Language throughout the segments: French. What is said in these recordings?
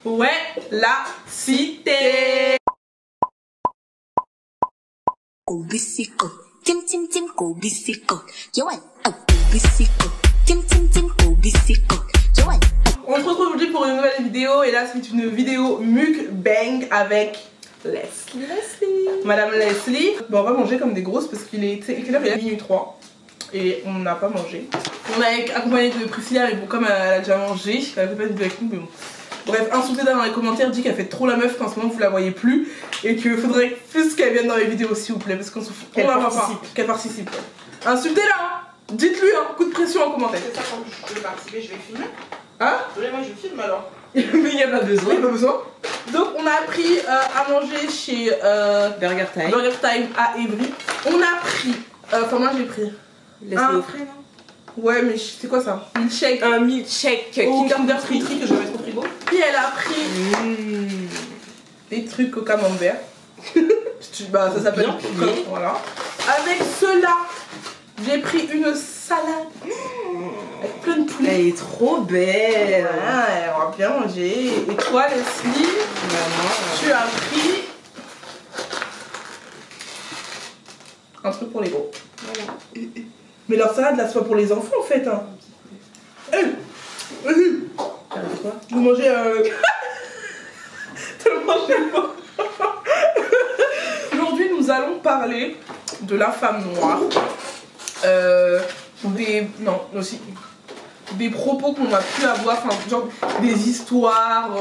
Ouais, la cité. Obisico, tim tim tim obisico. Yo ouais, obisico, tim tim tim obisico. Yo ouais. On se retrouve aujourd'hui pour une nouvelle vidéo et là c'est une vidéo mukbang avec Leslie. Madame Leslie. Bon, on va manger comme des grosses parce qu'il est quelle heure? Il est minuit 3 et on n'a pas mangé. On est accompagné de Priscilla mais bon, comme elle a déjà mangé, elle fait pas de vidéo avec nous mais bon. Bref, insultez-la dans les commentaires, dit qu'elle fait trop la meuf qu'en ce moment vous la voyez plus et qu'il faudrait plus qu'elle vienne dans les vidéos s'il vous plaît parce qu'on se fout. Qu'elle participe. Qu'elle participe. Ouais. Insultez-la hein. Dites-lui un coup de pression en commentaire. C'est ça, quand je vais participer, je vais filmer. Hein? Oui, moi je filme alors. Mais il n'y a pas besoin. Il n'y a pas besoin. Donc on a appris à manger chez Burger Time. Burger Time à Évry. On a pris, enfin moi j'ai pris. Laisse-le au frais, non? Ouais, mais c'est quoi ça? Milkshake. Un milkshake Kinder Free que je vais mettre au frigo. Puis elle a pris des trucs au camembert. Bah ça s'appelle voilà. Avec cela, j'ai pris une salade avec plein de poulet. Elle est trop belle. Ouais, on va bien manger. Et toi Leslie, tu as pris un truc pour les gros. Voilà. Mais leur salade là c'est pas pour les enfants en fait hein. Quoi? Vous mangez tu manges pas. Aujourd'hui nous allons parler de la femme noire. Des propos qu'on a pu avoir, enfin genre des histoires,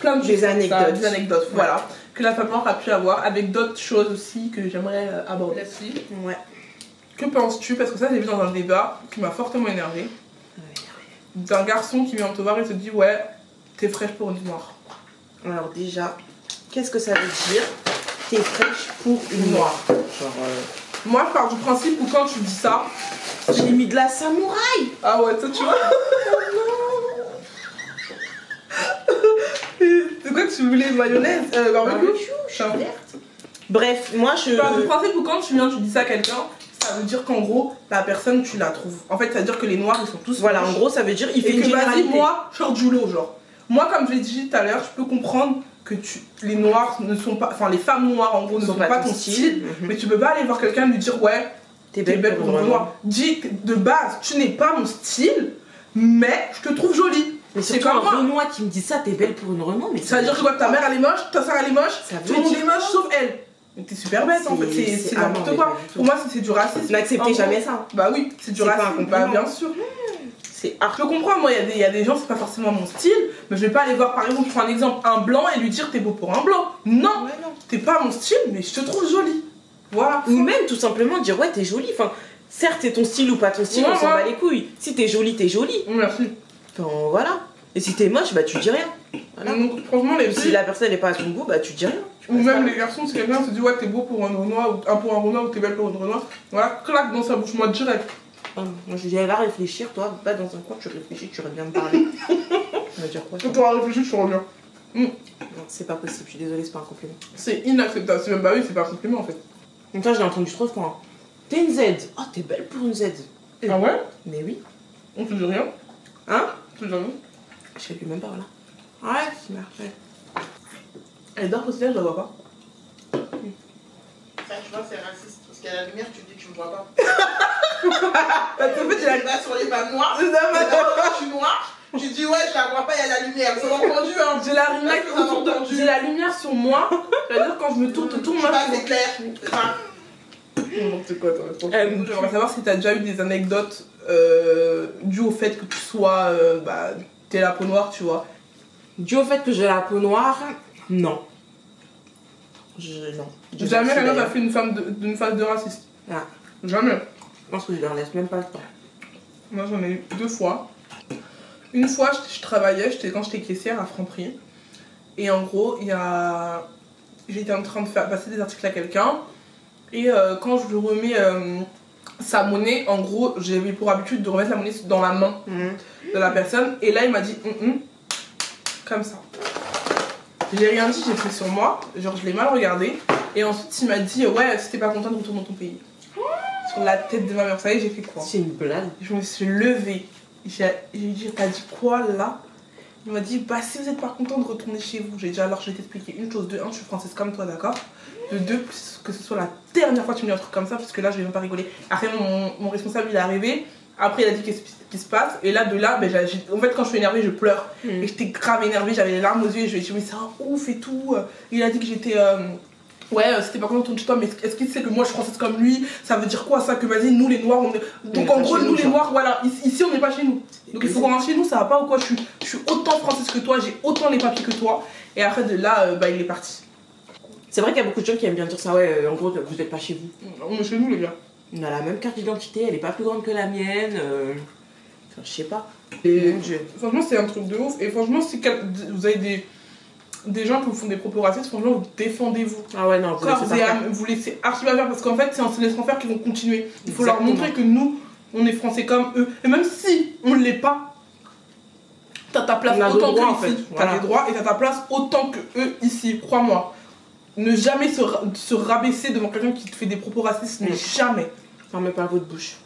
plein de des anecdotes. Des anecdotes, ouais. Voilà, que la femme noire a pu avoir, avec d'autres choses aussi que j'aimerais aborder. Ouais. Que penses-tu, parce que ça j'ai vu dans un débat qui m'a fortement énervé, d'un garçon qui vient te voir et te dit ouais, t'es fraîche pour une noire. Alors déjà, qu'est-ce que ça veut dire? T'es fraîche pour une noire. Genre moi je pars du principe où quand tu dis ça, j'ai mis de la samouraï. Ah ouais, toi tu vois. C'est quoi que tu voulais? Mayonnaise, barbecue? Je suis alerte. Bref, moi je pars du principe où quand tu viens, tu dis ça à quelqu'un, ça veut dire qu'en gros, la personne tu la trouves. En fait, ça veut dire que les noirs ils sont tous. Voilà, en gros, ça veut dire il fait et une que vas-y, généralité. moi, genre du lot, genre. Moi, comme je l'ai dit tout à l'heure, je peux comprendre que les noirs ne sont pas. Enfin, les femmes noires en gros ne sont pas ton style. Mais tu peux pas aller voir quelqu'un et lui dire ouais, t'es belle pour une noire. Dis de base, tu n'es pas mon style, mais je te trouve jolie. Mais c'est comme un Renoir qui me dit ça, t'es belle pour une Renoir. Mais ça veut dire que quoi, ta mère elle est moche, ta soeur elle est moche, tout le monde est moche sauf elle. Mais t'es super bête en fait, c'est n'importe quoi. Pour moi c'est du racisme. N'acceptez jamais ça. Bah oui, c'est du racisme, bah bien sûr. Je comprends, moi il y a des gens, c'est pas forcément mon style, mais je vais pas aller voir par exemple, je prends un exemple, un blanc et lui dire t'es beau pour un blanc. Non, ouais, non. T'es pas mon style, mais je te trouve jolie. Voilà. Ou même tout simplement dire ouais, t'es jolie. Enfin, certes, c'est ton style ou pas ton style, on s'en bat les couilles. Si t'es jolie, t'es jolie. Merci. Enfin, voilà. Et si t'es moche, bah tu dis rien. Voilà. Donc, franchement, si la personne n'est pas à ton goût, bah tu dis rien. Ou même les garçons, si quelqu'un se dit ouais, t'es beau pour un Renoir, ou t'es belle pour une Renoir, voilà, claque dans sa bouche, moi direct. Moi je dis, elle va réfléchir, toi, va dans un coin, tu réfléchis, tu reviens me parler. Tu vas dire quoi? Tu vas réfléchir, tu reviens. Non, c'est pas possible, je suis désolée, c'est pas un compliment. C'est inacceptable, c'est même pas oui, c'est pas un compliment en fait. Donc ça, je l'ai entendu trop de fois. Hein. T'es une Z. Oh, t'es belle pour une Z. Ah ouais? Mais oui. On te dit rien? Hein? Tu te dis rien? Je sais plus même pas, voilà. Ouais, c'est merveilleux. Elle dort aussi là, je la vois pas. Ça, tu vois, c'est raciste. Parce qu'à la lumière, tu dis que tu me vois pas. Parce qu'en fait, Tu vas sur les femmes noires. Je suis noire. Tu dis, ouais, je la vois pas, il y a la lumière. C'est entendu, hein. J'ai la lumière sur moi. C'est-à-dire, quand je me tourne, c'est clair. C'est ça. C'est quoi, toi? J'aimerais savoir si t'as déjà eu des anecdotes dues au fait que tu sois. T'es la peau noire, tu vois. Dû au fait que j'ai la peau noire, non. Non. Jamais quelqu'un t'a fait d'une phase de raciste. Ah. Jamais. Je pense que je leur laisse même pas le temps. Moi j'en ai eu 2 fois. Une fois je travaillais, quand j'étais caissière à Franprix. Et en gros, j'étais en train de passer des articles à quelqu'un. Et quand je lui remets sa monnaie, en gros, j'avais pour habitude de remettre la monnaie dans la main de la personne. Et là il m'a dit comme ça. J'ai rien dit, j'ai fait sur moi, genre je l'ai mal regardé. Et ensuite il m'a dit ouais, si t'es pas content de retourner dans ton pays. Sur la tête de ma mère, vous savez j'ai fait quoi? C'est une blague. Je me suis levée, j'ai dit t'as dit quoi là? Il m'a dit, bah si vous êtes pas content de retourner chez vous. J'ai dit, alors je vais t'expliquer une chose. De un, je suis française comme toi, d'accord. De deux, que ce soit la dernière fois que tu me dis un truc comme ça, parce que là, je vais même pas rigoler. Après, mon responsable, il est arrivé. Après, il a dit qu'est-ce qui se passe. Et là, de là, ben, en fait, quand je suis énervée, je pleure. Et j'étais grave énervée, j'avais les larmes aux yeux. Et je lui ai dit, mais c'est un ouf et tout. Il a dit que j'étais. Ouais, c'était pas content de toi, mais est-ce qu'il sait que moi je suis française comme lui? Ça veut dire quoi ça? Que vas-y, nous les noirs, on est. Donc en gros, nous les noirs, voilà, ici on n'est pas chez nous. Donc il faut qu'on rentre chez nous, ça va pas ou quoi? Je suis autant française que toi, j'ai autant les papiers que toi. Et après de là, bah il est parti. C'est vrai qu'il y a beaucoup de gens qui aiment bien dire ça, ouais, en gros, vous êtes pas chez vous. On est chez nous, les gars. On a la même carte d'identité, elle est pas plus grande que la mienne. Enfin, je sais pas. Et franchement, c'est un truc de ouf. Et franchement, si vous avez des gens qui vous font des propos racistes, franchement, vous défendez-vous. Ah ouais, non, vous laissez archi pas faire parce qu'en fait, c'est en se laissant faire qu'ils vont continuer. Il faut leur montrer que nous, on est français comme eux. Et même si on ne l'est pas, t'as ta place autant que ici. T'as des droits et t'as ta place autant que eux ici, crois-moi. Ne jamais se rabaisser devant quelqu'un qui te fait des propos racistes, mais jamais. Fermez pas votre bouche.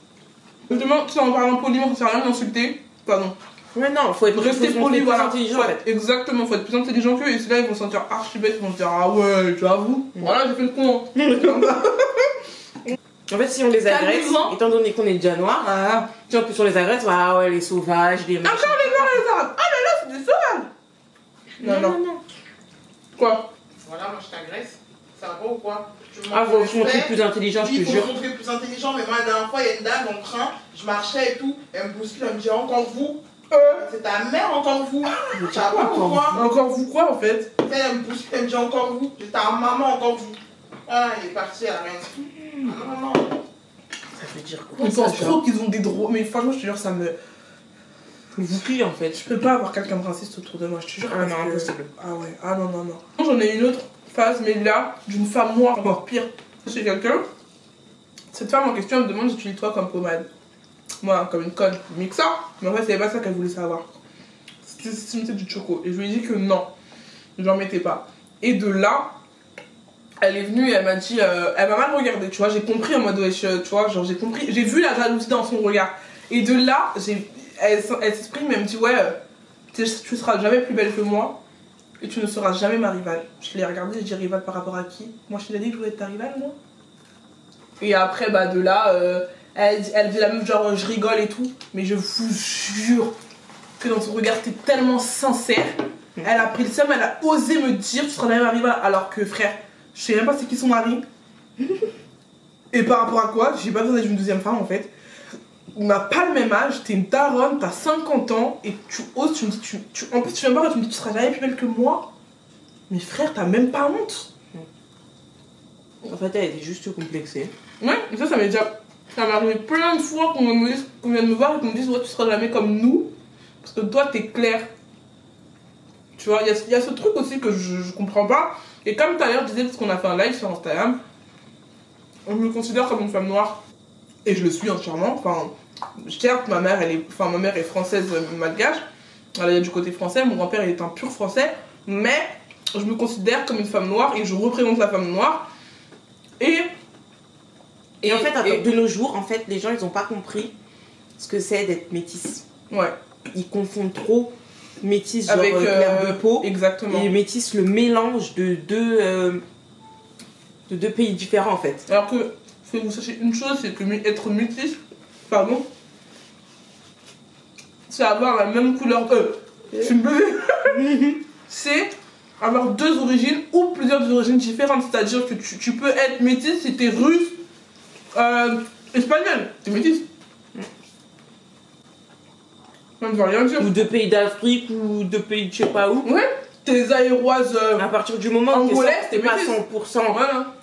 Justement, tu sais, en parlant poliment, ça sert à rien d'insulter. Pardon. Ouais, non, faut être rester poli, voilà. Intelligent, en fait. Exactement, faut être plus intelligent qu'eux. Et c'est là, ils vont se sentir archi bêtes, ils vont se dire, ah ouais, j'avoue. Voilà, j'ai fait le con. En fait, si on les agresse, étant donné qu'on est déjà noirs, si en plus on les agresse, ah ouais, les sauvages, les machins. Encore les noirs et les arabes. Ah là là, c'est des sauvages. Non. Quoi? Voilà, moi je t'agresse. Ça va pas ou quoi? Ah, faut se montrer plus intelligent, je te jure. Faut se montrer plus intelligent, mais moi la dernière fois, il y a une dame dans le train, je marchais et tout, elle me bouscule, elle me dit encore vous. C'est ta mère encore vous. Tu vas pas pourquoi? Encore vous quoi en fait? Elle me bouscule, elle me dit encore vous. C'est ta maman encore vous. Ah, il est parti, elle a rien dit. Non. Ça veut dire quoi? Ils pensent trop qu'ils ont des droits. Mais franchement, je te jure, ça me. Vous plie en fait. Je peux pas avoir quelqu'un de raciste autour de moi, je te jure. Ah non, impossible. Ah ouais, ah non. J'en ai une autre phase, mais là, d'une femme noire, encore pire. Chez quelqu'un, cette femme en question, elle me demande j'utilise toi comme pommade. Moi, comme une conne, mixe ça. Mais en fait, c'est pas ça qu'elle voulait savoir. C'était du choco. Et je lui ai dit que non, j'en mettais pas. Et de là, elle est venue et elle m'a dit, elle m'a mal regardé, tu vois. J'ai compris en mode, ouais, tu vois, genre j'ai compris, j'ai vu la jalousie dans son regard. Et de là, elle s'exprime, elle me dit, ouais, tu seras jamais plus belle que moi et tu ne seras jamais ma rivale. Je l'ai regardée, j'ai dit rivale par rapport à qui? Moi, je t'ai dit que je voulais être ta rivale, moi. Et après, bah, de là, elle dit la meuf, genre, je rigole et tout. Mais je vous jure que dans son regard, c'était tellement sincère. Elle a pris le seum, elle a osé me dire, tu seras jamais ma rivale. Alors que, frère, je sais même pas c'est qui son mari. Et par rapport à quoi? J'ai pas besoin d'être une deuxième femme, en fait. On n'a pas le même âge, t'es une daronne, t'as 50 ans et tu oses, tu me dis, en plus tu viens me voir et tu me dis tu seras jamais plus belle que moi. Mais frère, t'as même pas honte. En fait, elle était juste complexée. Ouais, mais ça m'est déjà. Ça m'est arrivé plein de fois qu'on vienne me voir et qu'on me dise ouais, tu seras jamais comme nous. Parce que toi, t'es clair. Tu vois, il y a ce truc aussi que je comprends pas. Et comme tout à l'heure, je disais, parce qu'on a fait un live sur Instagram, je me considère comme une femme noire. Et je le suis entièrement. Enfin, certes, ma mère est française malgache. Elle est du côté français. Mon grand-père, il est un pur français. Mais je me considère comme une femme noire et je représente la femme noire. Et en fait, de nos jours, en fait, les gens, ils ont pas compris ce que c'est d'être métisse. Ouais. Ils confondent trop métisse, genre avec clair de peau. Exactement. Et métisse, le mélange de deux pays différents, en fait. Alors que, faut que vous sachiez une chose, c'est que être métisse, pardon, c'est avoir la même couleur. Je me c'est avoir deux origines ou plusieurs origines différentes. C'est-à-dire que tu peux être métisse si t'es russe, espagnol, t'es métisse. Ça ne veut rien dire. Ou deux pays d'Afrique, ou deux pays de je sais pas où. Ouais, t'es aéroises. À partir du moment où t'es pas métisse. 100% Voilà.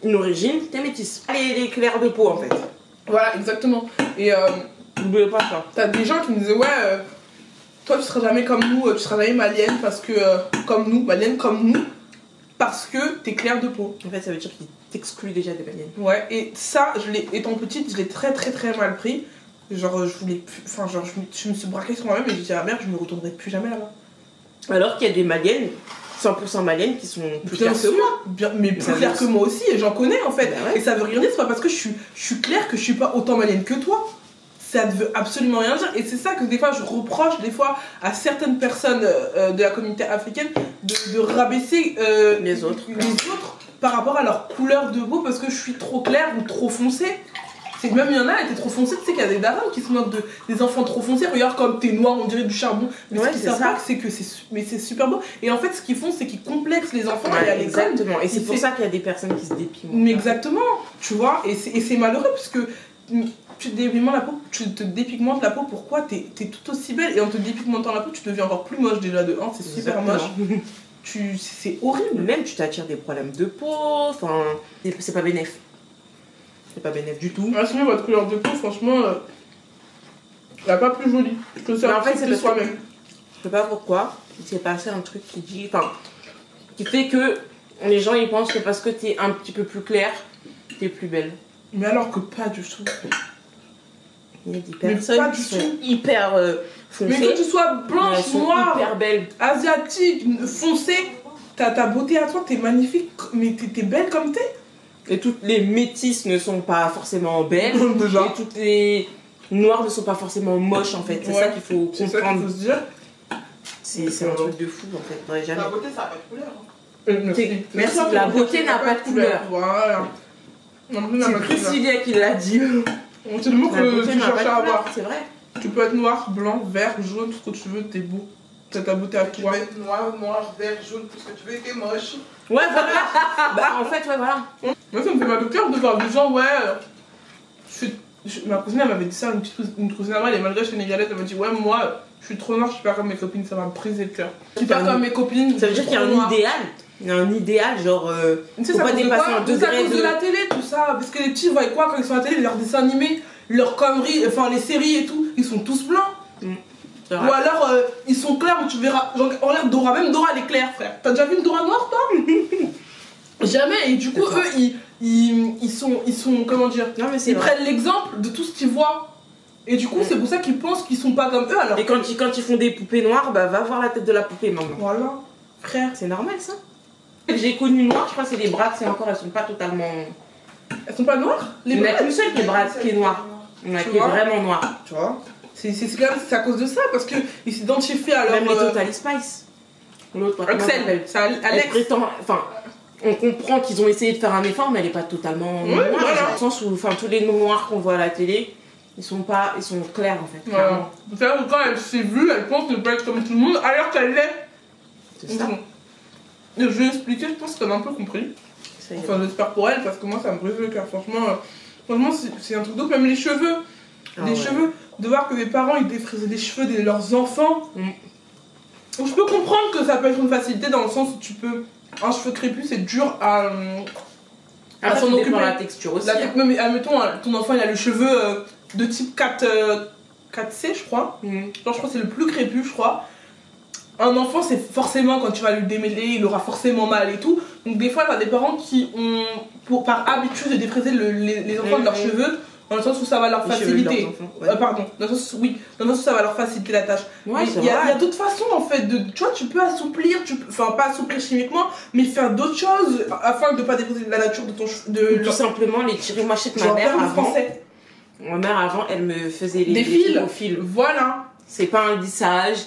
une origine, t'es métisse. Les clairs de peau, en fait. Voilà, exactement. Et n'oubliez pas ça. t'as des gens qui me disaient ouais, toi tu seras jamais comme nous, tu seras jamais malienne parce que comme nous, malienne comme nous, parce que t'es claire de peau. En fait, ça veut dire qu'ils t'excluent déjà des maliennes. Ouais, et ça, étant petite, je l'ai très mal pris. Genre, je me suis braquée sur moi-même et j'ai dit à la mère, je me retournerai plus jamais là-bas. Alors qu'il y a des maliennes, 100% maliennes, qui sont plus claires que moi. Mais plus claires que moi aussi, et j'en connais en fait. Bah ouais. Et ça veut rien dire, c'est pas parce que je suis claire que je suis pas autant malienne que toi. ça ne veut absolument rien dire. Et c'est ça que des fois je reproche des fois à certaines personnes de la communauté africaine de rabaisser les autres par rapport à leur couleur de peau parce que je suis trop claire ou trop foncée. C'est que même il y en a, elle était trop foncée, tu sais qu'il y a des darons qui se moquent des enfants trop foncés. Regarde comme t'es noir, on dirait du charbon. Mais ouais, ce qu'ils savent pas, c'est que c'est super beau. Et en fait, ce qu'ils font, c'est qu'ils complexent les enfants à l'école. Exactement. Et c'est pour ça qu'il y a des personnes qui se dépiment. Mais exactement, tu vois. Et c'est malheureux parce que tu te dépigmentes la peau. Pourquoi t'es tout aussi belle et en te dépigmentant la peau, tu deviens encore plus moche déjà de 1. C'est super moche. C'est horrible. Même tu t'attires des problèmes de peau. Enfin, c'est pas bénéf. C'est pas bénéf du tout. Assumez votre couleur de peau, franchement, elle n'est pas plus jolie. Je te sers en fait, c'est soi-même. Je sais pas pourquoi, il s'est passé un truc qui fait que les gens ils pensent que parce que t'es un petit peu plus claire, t'es plus belle. Mais alors que pas du tout. Il y a des personnes qui sont hyper foncées. Mais que tu sois blanche, noire, hyper belle, asiatique, foncée, ta beauté à toi, t'es magnifique, mais t'es belle comme t'es. Et toutes les métisses ne sont pas forcément belles. Déjà. Et toutes les noires ne sont pas forcément moches en fait. C'est ça qu'il faut comprendre. C'est ça qu'il faut se dire. C'est un truc de fou en fait. Jamais. La beauté, ça n'a pas de couleur. Merci. La beauté n'a pas de couleur. Voilà. C'est Priscilla qui l'a dit. C'est le mot que tu cherches à avoir. C'est vrai. Tu peux être noir, blanc, vert, jaune, tout ce que tu veux, t'es beau. T'as ta beauté à Tu toi. peux être noir, vert, jaune, tout ce que tu veux, et t'es moche. Ouais, voilà. Bah, en fait, ouais, voilà. Moi, ça me fait mal au cœur de voir des gens, ouais. Ma cousine, elle m'avait dit ça, une cousine à moi, elle est malgré sénégalaise, elle m'a dit, ouais, moi, je suis trop noire, je suis pas comme mes copines, ça m'a brisé le cœur. Je suis pas comme mes copines. Ça veut dire qu'il y a un idéal. Il y a un idéal, genre. Tu sais, faut ça pas cause de dépasser quoi? un degré C'est à cause de la télé, tout ça. Parce que les petits voient quoi quand ils sont à la télé, leurs dessins animés, leurs conneries, enfin les séries et tout, ils sont tous blancs. Ou alors ils sont clairs, où tu verras. Genre, regarde Dora, même Dora elle est claire, frère. T'as déjà vu une Dora noire, toi? Jamais. Et du coup, eux, ils sont. Comment dire? Non, mais ils prennent l'exemple de tout ce qu'ils voient. Et du coup, c'est pour ça qu'ils pensent qu'ils sont pas comme eux. Alors et quand ils font des poupées noires, bah va voir la tête de la poupée maintenant. Voilà, frère. C'est normal ça. J'ai connu noire, je crois que c'est les bras, c'est encore, elles sont pas totalement. Elles sont pas noires? Il n'y en a qu'une seule qui est bras, qui est noire. Il y en a qui est vraiment noire. Tu vois? C'est quand même à cause de ça, parce qu'ils s'identifient à leur. Même les Total Spice. L'autre, Axel, c'est Alex. Enfin, on comprend qu'ils ont essayé de faire un effort, mais elle est pas totalement noire. Voilà. Dans le sens où, enfin, tous les noirs qu'on voit à la télé, ils sont clairs en fait. Voilà. C'est-à-dire que quand elle s'est vue, elle pense ne pas être comme tout le monde, alors qu'elle l'est. C'est ça. Je vais expliquer, je pense qu'elle a un peu compris. Enfin, j'espère pour elle, parce que moi ça me brise le cœur. Franchement, c'est un truc d'autre. Même les cheveux. Cheveux, de voir que des parents ils défrisaient les cheveux de leurs enfants. Je peux comprendre que ça peut être une facilité dans le sens où tu peux. Un cheveu crépus, c'est dur à s'en occuper. La texture aussi. Mais admettons, ton enfant il a le cheveu de type 4C, je crois. Genre, je crois que c'est le plus crépus, je crois. Un enfant, c'est forcément, quand tu vas lui démêler, il aura forcément mal et tout. Donc, des fois, t'as des parents qui ont, par habitude, de défriser les enfants de leurs cheveux, dans le sens où ça va leur faciliter. Pardon, dans le sens où ça va leur faciliter la tâche. Ouais, il y a d'autres façons, en fait, tu vois, tu peux assouplir, enfin, pas assouplir chimiquement, mais faire d'autres choses afin de ne pas défriser la nature de ton cheveu. Tout simplement, les tirer. Moi, je sais que ma mère avant, elle me faisait des fils au fil. Voilà. C'est pas un lissage,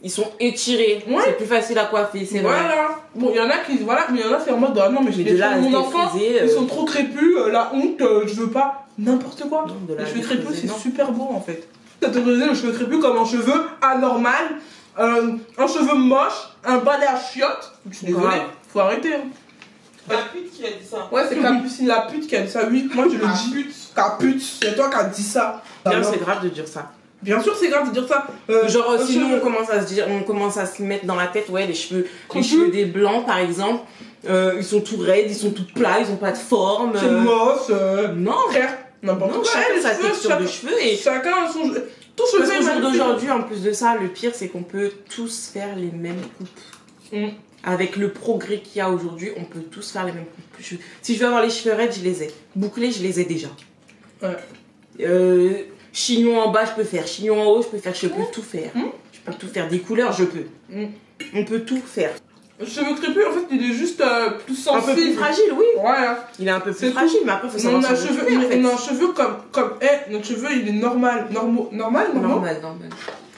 ils sont étirés, c'est plus facile à coiffer, c'est vrai. Voilà. Bon, il y en a qui, voilà, mais il y en a c'est en mode, ah non, mais j'ai des cheveux de mon enfant, ils sont trop crépus, la honte, je veux pas, n'importe quoi. Les cheveux crépus, c'est super beau en fait. Catégoriser le cheveu crépus comme un cheveu anormal, un cheveu moche, un balai à chiottes. Je suis désolée, faut arrêter. La pute qui a dit ça. Ouais, c'est Capucine la pute qui a dit ça, oui, moi je le dis. Capute, c'est toi qui as dit ça. Bien, c'est grave de dire ça. Bien sûr, c'est grave de dire ça. Genre, si nous on commence à se mettre dans la tête, ouais, les cheveux des blancs par exemple, ils sont tout raides, ils sont tout plats, ils ont pas de forme. C'est moche. Non, frère, n'importe quoi. Chacun sa texture de cheveux et. Chacun son. Tout Parce qu'au jour d'aujourd'hui, en plus de ça, le pire c'est qu'on peut tous faire les mêmes coupes. Avec le progrès qu'il y a aujourd'hui, on peut tous faire les mêmes coupes. Si je veux avoir les cheveux raides, je les ai. Bouclés, je les ai déjà. Ouais. Chignon en bas, je peux faire. Chignon en haut, je peux faire. Je peux tout faire. Je peux tout faire. Des couleurs, je peux. On peut tout faire. Cheveux crépus, en fait, il est juste plus Un sensible. peu plus fragile, oui. Ouais. Il est un peu plus C'est fragile, mais après, faut savoir On a s'en cheveux, occuper, en fait. on a un cheveu comme notre cheveu, il est normal. Normal. Normal.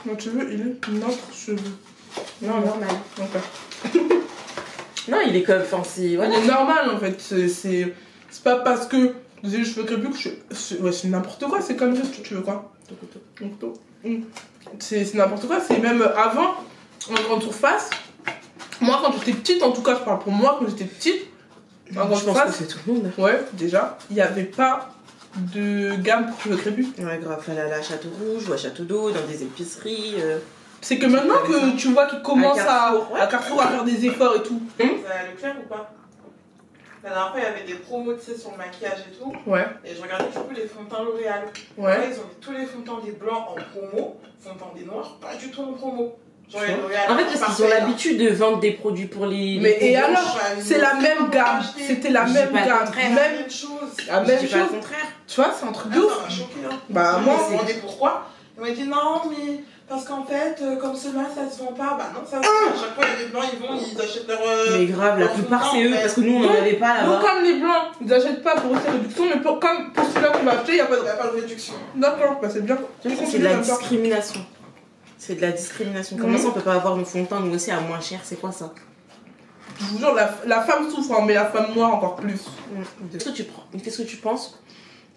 Notre cheveu, il est notre cheveu. Non, normal. Ok. Non, il est comme, enfin, c'est... Voilà. Il est normal, en fait. C'est pas parce que j'ai les cheveux crépus que c'est n'importe quoi. C'est comme ça, tu veux quoi. C'est n'importe quoi. C'est même avant, en grande surface. Moi, quand j'étais petite, en tout cas, je parle pour moi, quand j'étais petite, en grande Je pense que surface, c'est tout le monde. ouais, déjà, il n'y avait pas de gamme pour cheveux crépus. Ouais, grave, fallait aller à Château Rouge ou à Château d'Eau, dans des épiceries. C'est que maintenant que tu vois qu'ils commencent À Carrefour à faire des efforts et tout. Ça allait Leclerc ou pas? La dernière fois, il y avait des promos, tu sais, sur le maquillage et tout. Ouais, Et je regardais du coup les fonds de teint L'Oréal. ouais. Là, ils ont mis tous les fonds de teint des blancs en promo, fonds de teint des noirs, pas du tout en promo. Genre, il y a L'Oréal. En fait, parce qu'ils ont l'habitude de vendre des produits pour les... Mais et les alors, blanches, c'est la même gamme. C'était la Je même dis pas le gamme. contraire. Même, chose. la Je même dis pas le chose. contraire. Tu vois, c'est un truc Ah, de ça ouf. m'a choqué. Hein. Bah, Moi, moi, ils m'ont demandé pourquoi. Ils m'ont dit non, mais parce qu'en fait, comme cela, ça se vend pas. Bah non, ça se vend. À chaque fois, il y a des blancs, ils achètent leur. Mais grave, la leur plupart fond c'est de eux, teint, en parce fait. que nous on n'en avait pas nous, là-bas. comme les blancs, ils n'achètent pas pour ces réductions, mais comme pour celui-là qu'on va acheter, il n'y a pas de. Il n'y a pas de réduction. D'accord, bah c'est bien. Tu vois, c'est de la discrimination. C'est de la discrimination. Comment ça on peut pas avoir nos fonds de teint nous aussi à moins cher? C'est quoi ça? Je vous jure, la femme souffre, hein, mais la femme noire encore plus. Qu'est-ce que tu penses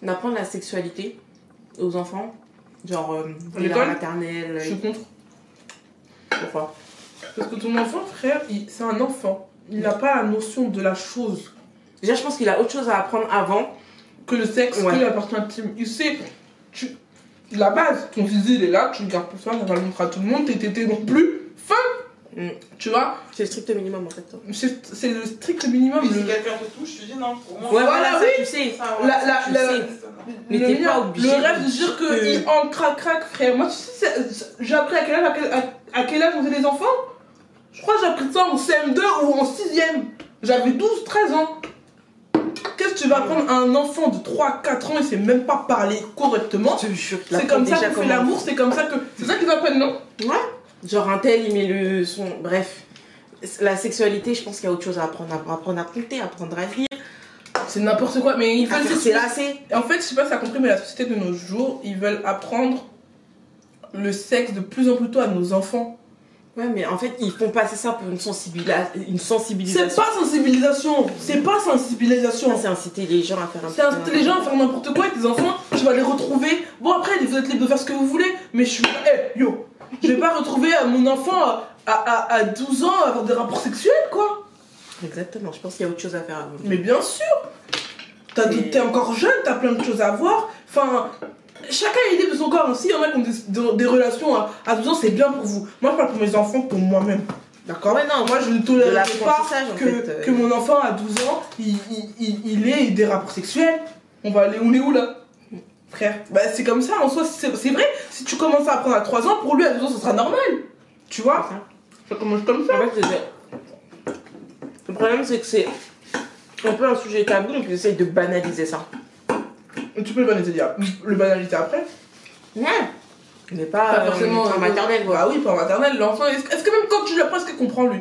d'apprendre la sexualité aux enfants? Genre, À dès la l'école maternelle. Je suis contre. Pourquoi? Parce que ton enfant, frère, c'est un enfant. Il n'a pas la notion de la chose. Déjà, je pense qu'il a autre chose à apprendre avant. Que le sexe, Ouais. que la partie intime. Il sait, la base, ton zizi il est là, tu le gardes pour toi, tu vas le montrer à tout le monde, tes tétés non plus. Fin. Tu vois, C'est le strict minimum en fait. c'est le strict minimum. Mais si Le, quelqu'un te touche, tu dis non. Au moins, Ouais, Voilà, voilà, ça, oui. tu sais. ça, ouais, tu sais. Mais le t'es mien, pas obligé le rêve de de dire que- qu'il en craque, frère. Moi, tu sais, j'ai appris à quel âge, à quel âge on faisait les enfants. Je crois que j'ai appris ça en CM2 ou en 6ème. J'avais 12, 13 ans. Qu'est-ce que tu vas apprendre à un enfant de 3-4 ans, il sait même pas parler correctement. Je te jure, C'est comme ça qu'on fait l'amour, c'est comme ça que. C'est ça qu'ils apprennent, non? Ouais. Genre un tel, il met le son. Bref. La sexualité, je pense qu'il y a autre chose à apprendre. Apprendre à compter, apprendre à lire. C'est n'importe quoi, mais ils À veulent faire ses lacets. En fait, je sais pas si t'as compris, mais la société de nos jours, ils veulent apprendre le sexe de plus en plus tôt à nos enfants. Ouais, mais en fait, ils font passer ça pour une C'est sensibilisation. pas sensibilisation, c'est pas sensibilisation. C'est inciter les gens à faire un C'est inciter les gens à faire n'importe quoi avec tes enfants, tu vas les retrouver. Bon, après, vous êtes libre de faire ce que vous voulez, mais je suis. Yo, je vais pas retrouver mon enfant à 12 ans avoir des rapports sexuels, quoi. Exactement, je pense qu'il y a autre chose à faire avant. Mais bien sûr, t'es encore jeune, t'as plein de choses à voir. Enfin, chacun est libre de son corps. S'il y en a qui ont des relations à 12 ans, c'est bien pour vous. Moi, je parle pour mes enfants, pour moi-même. D'accord? Ouais, non, Moi, je ne de tolérerai pas l'apprentissage en fait. que mon enfant à 12 ans, il ait des rapports sexuels. On est où là? Frère, bah c'est comme ça en soi, c'est vrai. Si tu commences à apprendre à 3 ans, pour lui à 12 ans, ça sera normal. Tu vois? Ça commence comme ça. En fait, le problème, c'est que c'est un peu un sujet tabou, donc ils essayent de banaliser ça. Tu peux le banaliser après. Ouais. Mais pas forcément en maternelle, quoi. Bah oui, pas en maternelle. L'enfant, est-ce que même quand tu lui apprends, est-ce qu'il comprend lui?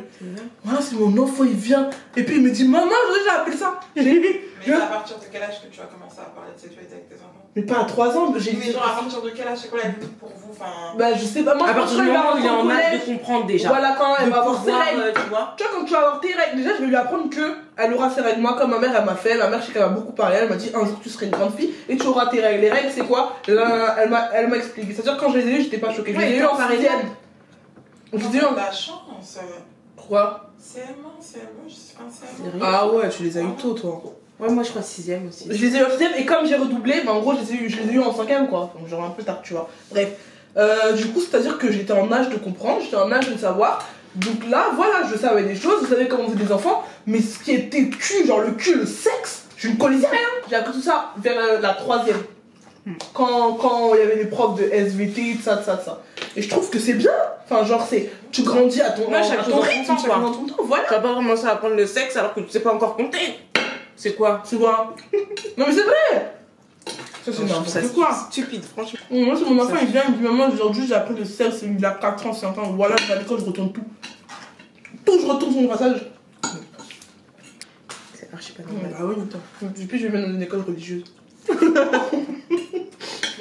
Ouais, c'est mon enfant, il vient. Et puis il me dit, maman, j'ai appelé ça. Mais à partir de quel âge que tu vas commencer à parler de sexualité avec tes enfants? Mais pas à 3 ans, j'ai Mais genre à partir de quel âge? C'est quoi la limite pour vous? Enfin... Bah je sais pas, moi À je pense partir que du il va moment où il est en rentrer au âge collège. de comprendre déjà. Voilà, quand elle De va avoir ses pouvoir, règles. tu vois. Tu vois, quand tu vas avoir tes règles, déjà je vais lui apprendre que elle aura ses règles. Moi, comme ma mère, elle m'a fait, ma mère, je sais qu'elle m'a beaucoup parlé, elle m'a dit un jour tu seras une grande fille et tu auras tes règles. Les règles, c'est quoi? Là, elle m'a expliqué. C'est-à-dire, quand je les ai eues, j'étais pas choquée. Je les ai eues en parisienne. Je les ai eues en. La chance. Quoi? CM1, CM2, je sais pas, CM1. Sérieux? Ah ouais, tu les as eu tôt, toi. Ouais, moi je crois 6ème aussi. Je les ai eu en 6ème et comme j'ai redoublé, bah en gros, je les ai eu en 5ème, quoi. Donc, genre un peu tard, tu vois. Bref. Du coup, c'est-à-dire que j'étais en âge de comprendre, j'étais en âge de savoir. Donc là, voilà, je savais des choses, je savais comment on faisait des enfants, mais ce qui était cul, genre le cul, le sexe, je ne connaissais rien. J'ai appris tout ça vers la 3ème. Quand il y avait des profs de SVT, ça. Et je trouve que c'est bien. Enfin, genre, tu grandis à ton Ouais, chaque chose en rythme, son temps, chacun quoi. dans ton temps, voilà. Tu vas pas commencer à apprendre le sexe alors que tu sais pas encore compter. C'est quoi? Tu vois. Non, mais c'est vrai. Ça, c'est Je trouve ça n'importe quoi. stupide, franchement. Moi, c'est mon enfant, il vient, il me dit, maman, aujourd'hui, j'ai appris le sexe, il a 4 ans, 5 ans. Voilà, je vais à l'école, je retourne tout. tout, je retourne sur mon passage. C'est archi pas normal. Ah oui, attends. Depuis, je vais mettre dans une école religieuse.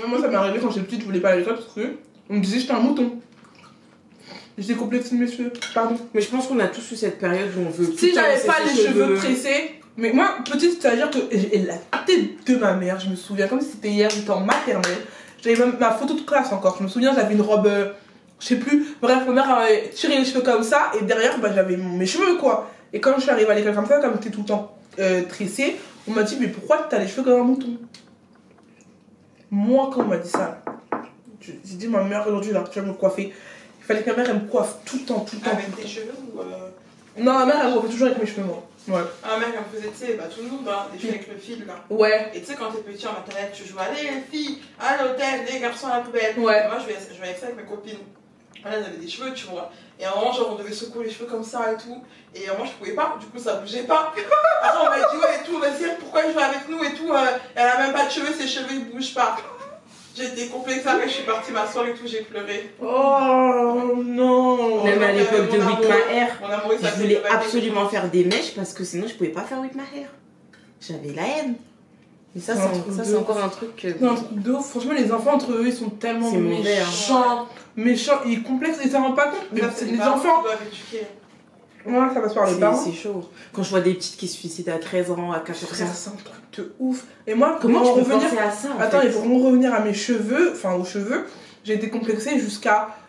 Moi, ça m'est arrivé quand j'étais petite, je voulais pas aller à l'école parce que on me disait que j'étais un mouton. J'étais complexée de mes cheveux, pardon. Mais je pense qu'on a tous eu cette période où on veut. Si j'avais pas les cheveux tressés, mais moi, petite, c'est-à-dire que la tête de ma mère, je me souviens, comme si c'était hier, j'étais en maternelle. J'avais même ma photo de classe encore, je me souviens, j'avais une robe, je sais plus, bref, ma mère avait tiré les cheveux comme ça, et derrière, bah, j'avais mes cheveux, quoi. Et quand je suis arrivée à l'école comme ça, comme j'étais tout le temps tressée, on m'a dit, mais pourquoi t'as les cheveux comme un mouton? Moi, quand on m'a dit ça, j'ai dit, ma mère, aujourd'hui, là, tu vas me coiffer. Il fallait que ma mère, elle me coiffe tout le temps, tout le temps. Avec tes cheveux ou Non, ma mère, elle me coiffait toujours avec mes cheveux, moi. Ouais. Ah, ma mère, elle me faisait, tu sais, bah, tout le monde, hein, des cheveux avec le fil, là. Ouais. Et tu sais, quand t'es petit en maternelle, tu joues, allez les filles, à l'hôtel, les garçons à la poubelle. Ouais. Et moi, je jouais avec ça avec mes copines. Voilà, elles avaient des cheveux, tu vois. Et à un moment, genre, on devait secouer les cheveux comme ça et tout. Et moi, je pouvais pas, du coup, ça bougeait pas. Après, on m'a dit, ouais, et tout, vas-y, pourquoi elle joue avec nous et tout. Elle a même pas de cheveux, ses cheveux, ils bougent pas. J'ai été complexée, après, je suis partie m'asseoir et tout, j'ai pleuré. Oh non. Même à l'époque de Mon Whip My Hair, Mon amour, il je voulais absolument faire des mèches parce que sinon je pouvais pas faire Whip My Hair. J'avais la haine. Et ça, c'est encore un truc que. C'est un truc de ouf. Franchement, les enfants entre eux, ils sont tellement mauvais, méchants. Méchants, ils complexes, ils s'en rendent pas compte. Mais c'est les enfants. doivent éduquer. Ouais, ça passe par les parents. C'est chaud. Quand je vois des petites qui se suicident à 13 ans, à 14 ans. C'est un truc de ouf. Et moi, Comment tu peux revenir penser à ça en Attends, fait. et pour en revenir à mes cheveux, enfin aux cheveux, j'ai été complexée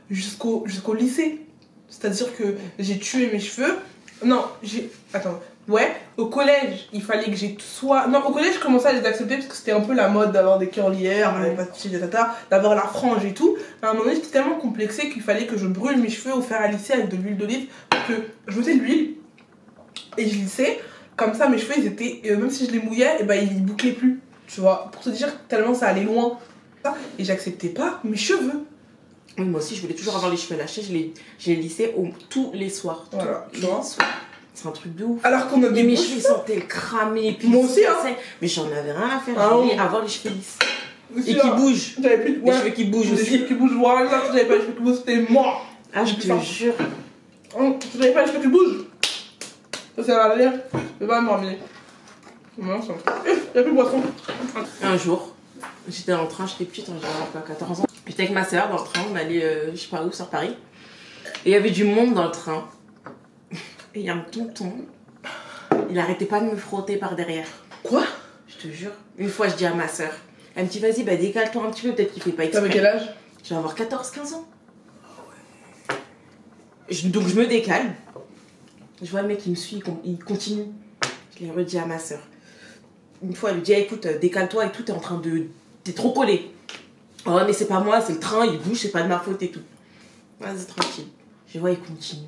jusqu'au lycée. C'est-à-dire que j'ai tué mes cheveux. Non, Attends. Ouais, au collège, il fallait que j'ai soit... Non, au collège, je commençais à les accepter parce que c'était un peu la mode d'avoir des curlières, d'avoir la frange et tout. À un moment donné, j'étais tellement complexée qu'il fallait que je brûle mes cheveux au fer à lisser avec de l'huile d'olive. Que je mettais de l'huile et je lissais. Comme ça, mes cheveux, ils étaient... même si je les mouillais, et ben, ils bouclaient plus. Tu vois, pour te dire tellement ça allait loin. Et j'acceptais pas mes cheveux. Oui, moi aussi, je voulais toujours avoir les cheveux lâchés. Je les lissais tous les soirs. Voilà, tu vois. C'est un truc de ouf. Alors qu'on a Et des mes beaux cheveux, ils cheveux. sentaient cramés. Puis Moi aussi, hein. Mais j'en avais rien à faire. Ah, Je voulais oui. avoir les cheveux lisses. Aussi, Et qui bougent. J'avais plus de... Les cheveux qui bougent Les aussi. cheveux qui bougent, voilà, si j'avais pas les cheveux qui bougent, c'était mort. Ah, je te jure. Si j'avais pas les cheveux qui bougent, ça va aller. Je vais pas me ramener. Non, ça. Y'a plus de boisson. Un jour, j'étais dans le train, j'étais petite, j'avais 14 ans. J'étais avec ma soeur dans le train, on allait, je sais pas où, sur Paris. Et il y avait du monde dans le train. Et il y a un tonton, il arrêtait pas de me frotter par derrière. Quoi? Je te jure. Une fois, je dis à ma soeur, elle me dit, vas-y, bah décale-toi un petit peu, peut-être qu'il fait pas exprès. T'avais quel âge? Je vais avoir 14-15 ans. Donc je me décale. Je vois le mec qui me suit, il continue. Je l'ai redit à ma soeur. Une fois, elle lui dit, écoute, décale-toi et tout, t'es trop collé. Oh, mais c'est pas moi, c'est le train, il bouge, c'est pas de ma faute et tout. Vas-y, tranquille. Je vois, il continue.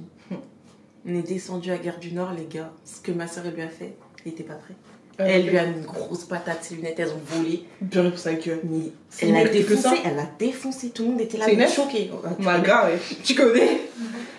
On est descendu à Gare du Nord, les gars. Ce que ma soeur, elle lui a fait, il était pas prêt. Elle lui a mis une grosse patate, ses lunettes, elles ont volé. Purée pour sa gueule. Mais C'est elle a mieux que ça. défoncé, tout le monde était là, C'est net choqué. Ma gare, ouais. Tu connais?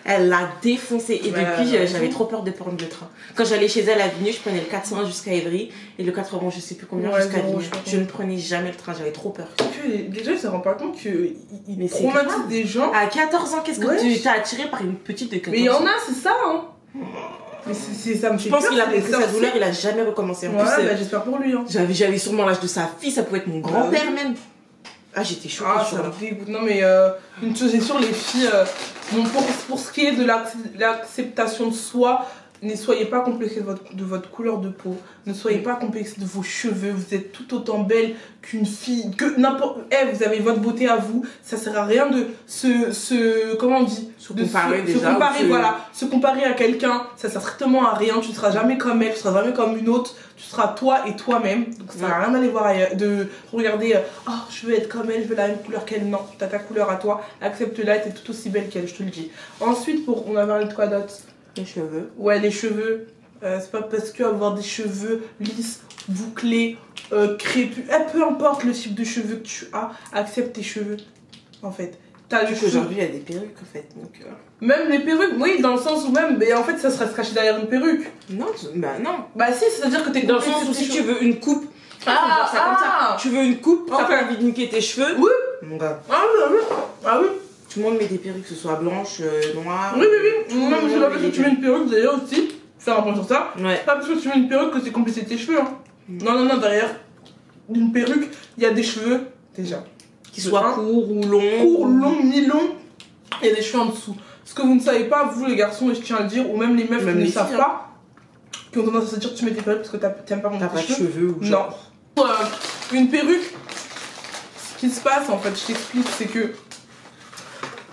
Elle l'a défoncé. Et depuis, j'avais trop peur de prendre le train. Quand j'allais chez elle à Vigneux, je prenais le 401 jusqu'à Évry et le 80, je sais plus combien, Ouais, jusqu'à zéro, Vigneux. je Je ne prenais jamais le train, j'avais trop peur. Les gens, ils se rendent pas compte qu'ils Mais c'est traumatisent grave. des gens. À 14 ans, qu'est-ce que Ouais. tu t'as attiré par une petite de 14 ans? Mais il y en a, c'est ça, hein. Mais ça me fait Je pense peur, qu'il a c'est pris sa sorciers. douleur, il a jamais recommencé. En Ouais, plus, bah, j'espère pour lui, hein. j'avais sûrement l'âge de sa fille, ça pouvait être mon grand-père même. Ah, j'étais choquée. Ah, sur ça là. me dégoûte. Non, mais une chose est sûre, les filles, bon, pour ce qui est de l'acceptation de soi, ne soyez pas complexées de votre couleur de peau. Ne soyez pas complexées de vos cheveux. Vous êtes tout autant belle qu'une fille. Que n'importe. Vous avez votre beauté à vous. Ça sert à rien de comment on dit? Se comparer se déjà, comparer, ou voilà. Se comparer à quelqu'un, ça sert strictement à rien. Tu ne seras jamais comme elle, tu seras jamais comme une autre. Tu seras toi et toi-même. Donc ça sert à rien d'aller voir ailleurs, de regarder, oh, je veux être comme elle, je veux la même couleur qu'elle. Non, tu as ta couleur à toi. Accepte-la, tu es tout aussi belle qu'elle, je te le dis. Ensuite, on a parlé de quoi d'autre? Les cheveux. Ouais, les cheveux. C'est pas parce que avoir des cheveux lisses, bouclés, crépus, peu importe le type de cheveux que tu as, accepte tes cheveux. En fait, t'as le cheveu. Aujourd'hui, il y a des perruques en fait. Donc, Même les perruques, oui, dans le sens où même, mais en fait, ça serait se cacher derrière une perruque. non, bah non. Bah si, c'est-à-dire que t'es Dans le sens où si tu veux une coupe, faut voir ça comme ça. Tu veux une coupe, t'as Ok. pas envie de niquer tes cheveux. Oui. Mon gars. Ah oui, ah oui. Tu Tout le monde met des perruques, que ce soit blanches, noires. Oui, oui, oui. Non, mais c'est pas parce que tu mets une perruque d'ailleurs aussi. Faire un point sur ça. Ouais. Pas parce que tu mets une perruque que c'est compliqué tes cheveux. Hein. Non, non, non, derrière une perruque, il y a des cheveux déjà. Qui soient courts ou longs. Courts, longs, mi-longs. Il y a des cheveux en dessous. Ce que vous ne savez pas, vous les garçons, et je tiens à le dire, ou même les meufs qui ne savent pas, qui ont tendance à se dire que tu mets des perruques parce que t'aimes pas T'as monter pas tes de cheveux ou genre. Non. Une perruque, ce qui se passe en fait, je t'explique, c'est que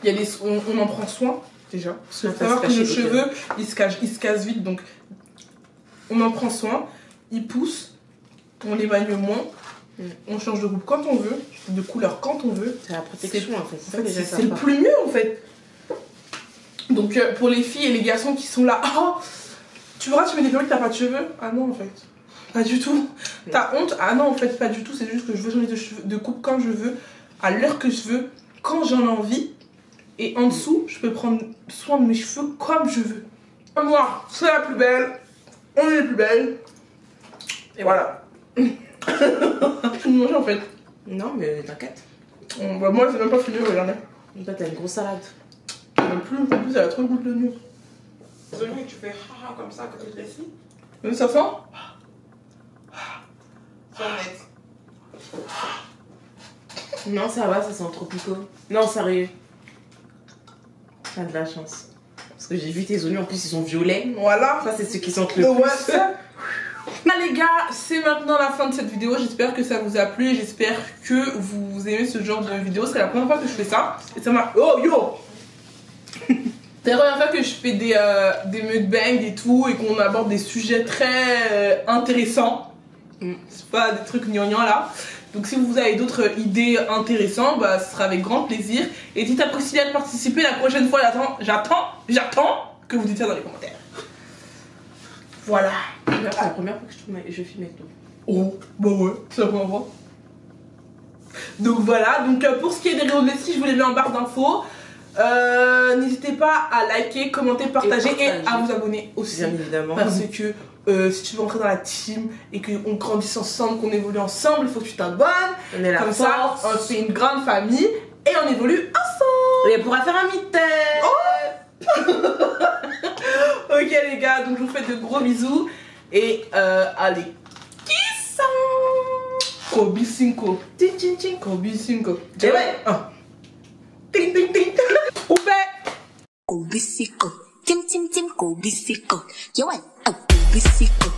il y a on en prend soin déjà. Parce qu'il faut savoir que nos cheveux, ils se cassent vite, donc on en prend soin, ils poussent, on les bagne moins, on change de coupe quand on veut, de couleur quand on veut. C'est la protection en fait. C'est le plus mieux en fait. Donc pour les filles et les garçons qui sont là, oh, tu vois, tu mets des perruques, t'as pas de cheveux? Ah non en fait, pas du tout. T'as honte? Ah non en fait, pas du tout, c'est juste que je veux changer de coupe quand je veux, à l'heure que je veux, quand j'en ai envie. Et en dessous, je peux prendre soin de mes cheveux comme je veux. Moi, c'est la plus belle, on est les plus belles. Et voilà. Je vais manger en fait. Non mais t'inquiète. Bah, moi, c'est même pas fini, regardez. Toi t'as une grosse salade. En plus, elle a trop le goût de l'oignon. Les oignons, tu fais haha comme ça à côté de Leslie. Mais ça sent? Sois honnête. Non, ça va, ça sent tropicaux. Non, sérieux. T'as de la chance. Parce que j'ai vu tes oignons, en plus ils sont violets. Voilà. Ça, c'est ceux qui sentent le Donc, plus. voilà. Ah, les gars, c'est maintenant la fin de cette vidéo. J'espère que ça vous a plu et j'espère que vous aimez ce genre de vidéo. C'est la première fois que je fais ça. Et ça m'a... Oh, yo. C'est la première fois que je fais des mukbangs et tout et qu'on aborde des sujets très intéressants. C'est pas des trucs gnangnans là. Donc si vous avez d'autres idées intéressantes, bah ce sera avec grand plaisir. Et si t'apprécies de participer la prochaine fois, j'attends que vous dites ça dans les commentaires. Voilà. C'est la première fois que je filme avec toi. Oh, bah ouais, c'est la première fois. Donc voilà, donc pour ce qui est des réseaux de Leslie, je vous les mets en barre d'infos. N'hésitez pas à liker, commenter, partager et à vous abonner aussi. Bien évidemment. Parce que si tu veux entrer dans la team et qu'on grandisse ensemble, qu'on évolue ensemble, il faut que tu t'abonnes. On est là. Comme ça, on fait une grande famille et on évolue ensemble. Et on pourra faire un mystère. Oh. Ok les gars, donc je vous fais de gros bisous. Et allez. Kiss. Kobe 5. Tchin tchin tchin. Kobe 5. Et ouais. Ting ting ting. Oupé. Go bisiko, tim tim tim, go bisiko. You want a go bisiko.